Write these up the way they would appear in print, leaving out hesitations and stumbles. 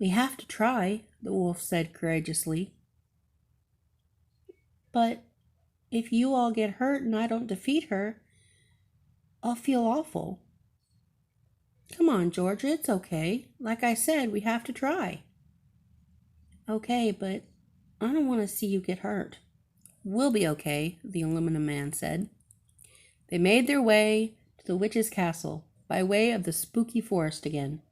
We have to try, the wolf said courageously. But if you all get hurt and I don't defeat her, I'll feel awful. Come on, Georgia, it's okay. Like I said, we have to try. Okay, but I don't want to see you get hurt. We'll be okay, the aluminum man said. They made their way to the witch's castle by way of the spooky forest again.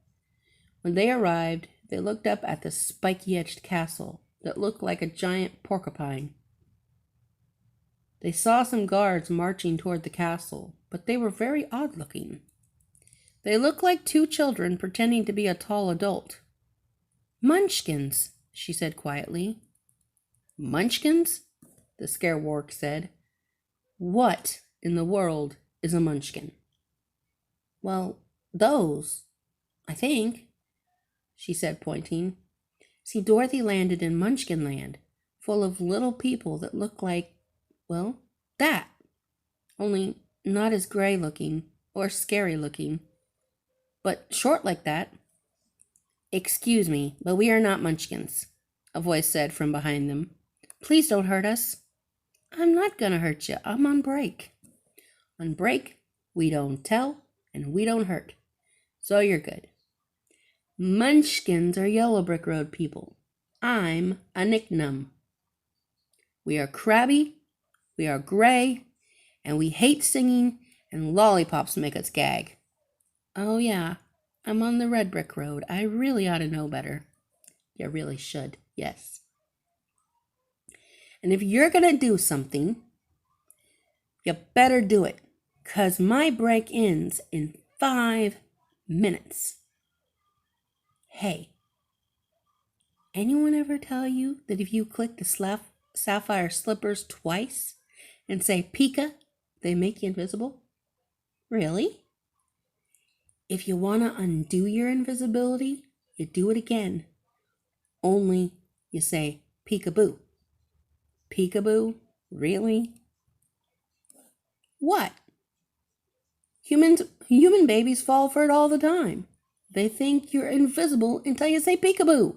When they arrived, they looked up at the spiky-edged castle that looked like a giant porcupine. They saw some guards marching toward the castle, but they were very odd-looking. They looked like two children pretending to be a tall adult. Munchkins, she said quietly. Munchkins? The scarework said. What in the world is a munchkin? Well, those, I think, she said, pointing. See, Dorothy landed in Munchkin Land, full of little people that look like, well, that. Only not as gray looking or scary looking, but short like that. Excuse me, but we are not munchkins, a voice said from behind them. Please don't hurt us. I'm not gonna hurt you. I'm on break. On break, we don't tell and we don't hurt. So you're good. Munchkins are Yellow Brick Road people. I'm a Nicknum. We are crabby, we are gray, and we hate singing, and lollipops make us gag. Oh yeah, I'm on the Red Brick Road. I really ought to know better. You really should, yes. And if you're gonna do something, you better do it, 'cause my break ends in 5 minutes. Hey, anyone ever tell you that if you click the sapphire slippers twice and say Pika, they make you invisible? Really? If you want to undo your invisibility, you do it again. Only you say peekaboo. Peekaboo? Really? What? Human babies fall for it all the time. They think you're invisible until you say peekaboo.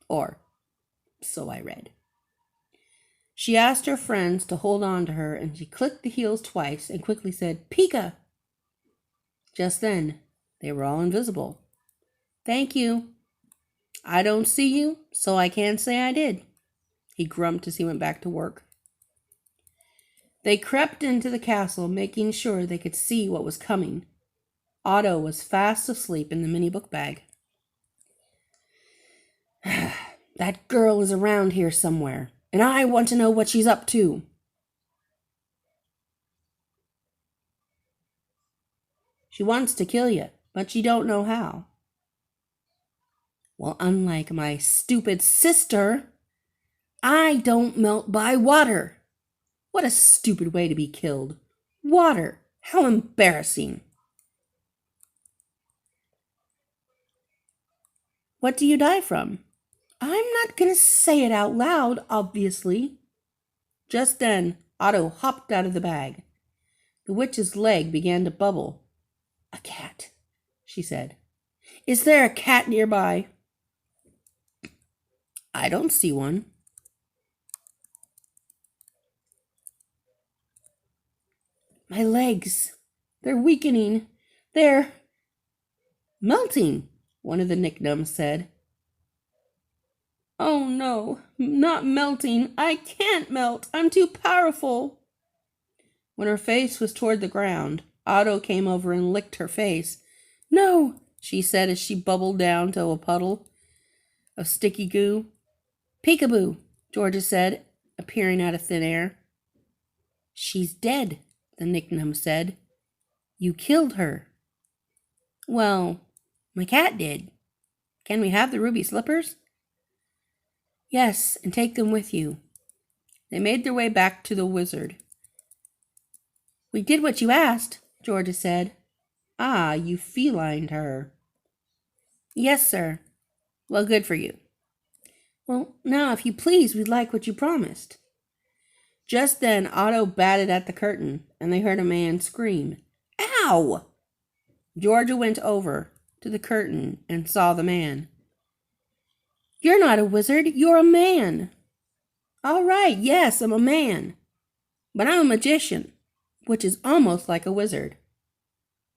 Or, so I read. She asked her friends to hold on to her, and she clicked the heels twice and quickly said, Pika! Just then, they were all invisible. Thank you. I don't see you, so I can't say I did, he grumped as he went back to work. They crept into the castle, making sure they could see what was coming. Otto was fast asleep in the mini book bag. That girl is around here somewhere, and I want to know what she's up to. She wants to kill you, but she don't know how. Well, unlike my stupid sister, I don't melt by water. What a stupid way to be killed. Water. How embarrassing. What do you die from? I'm not going to say it out loud, obviously. Just then, Otto hopped out of the bag. The witch's leg began to bubble. A cat, she said. Is there a cat nearby? I don't see one. My legs, they're weakening. They're melting, one of the Nicknums said. Oh no, not melting. I can't melt. I'm too powerful. When her face was toward the ground, Otto came over and licked her face. No, she said as she bubbled down to a puddle of sticky goo. Peekaboo, Georgia said, appearing out of thin air. She's dead, the Nicknum said. You killed her. Well, my cat did. Can we have the ruby slippers? Yes, and take them with you. They made their way back to the wizard. We did what you asked, Georgia said. Ah, you felined her. Yes, sir. Well, good for you. Well, now, if you please, we'd like what you promised. Just then, Otto batted at the curtain, and they heard a man scream, Ow! Georgia went over to the curtain and saw the man. You're not a wizard, you're a man. All right, yes, I'm a man. But I'm a magician, which is almost like a wizard.